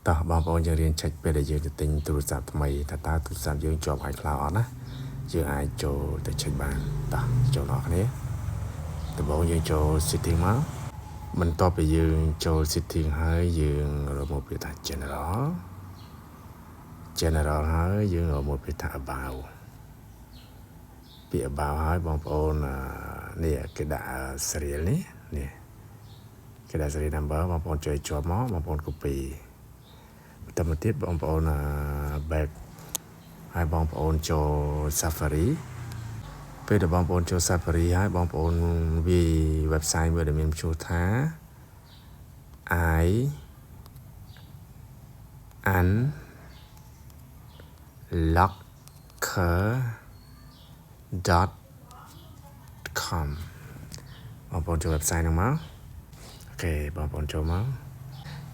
តោះបងប្អូនយើងរៀនចេញពេលដែលយើងទៅទិញទូរស័ព្ទថ្មីថាតើទូរស័ព្ទយើងជាប់ iCloud អត់ណាយើងអាចចូលទៅចេញបានតោះចូលដល់គ្នាដំបូងយើងចូល setting មកបន្ទាប់ពីយើងចូល setting ហើយយើងរកមកពាក្យថា general ហើយយើងរកមកពាក្យថា about ពាក្យ about ហើយបងប្អូននេះគេដាក់ serial នេះគេដាក់ serial number បងប្អូនជួយជាប់មកបងប្អូន copy បន្តមកទៀតបងប្អូនback ហើយបងប្អូនចូល Safari ពេលដែលបងប្អូនចូល Safari ហើយបងប្អូនវា website មួយដែលមានឈ្មោះថា iunlocker.com បងប្អូនចូល website ហ្នឹងមកអូខេបងប្អូនចូលមក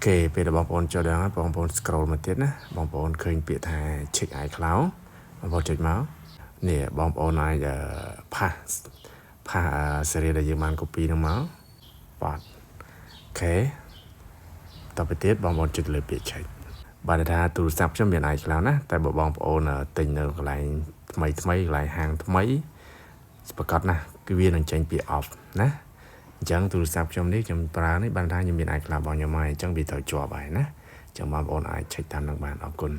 គេពេលដែលបងប្អូនចូលដល់ហើយបងប្អូន scroll មកទៀតណាបងប្អូនឃើញពាក្យថា check iCloud បងប្អូនចុចមកនេះបងប្អូនអាចផាសserial ដែលយើងបាន copy ហ្នឹងមកបាត់អូខេតទៅទៀតបងប្អូនចុចលើពាក្យ check បើថាទូរស័ព្ទខ្ញុំមាន iCloud ណាតែបើបងប្អូនទិញនៅកន្លែងថ្មីកន្លែងហាងថ្មីប្រកាសណាគឺវានឹងចេញពាក្យ off ណាអញ្ចឹងទូរស័ព្ទខ្ញុំនេះខ្ញុំប្រើនេះបានថាខ្ញុំមាន iCloud របស់ខ្ញុំហើយអញ្ចឹងវាត្រូវជាប់ហើយណាអញ្ចឹងបងប្អូនអាច check តាមនឹងបានអរគុណ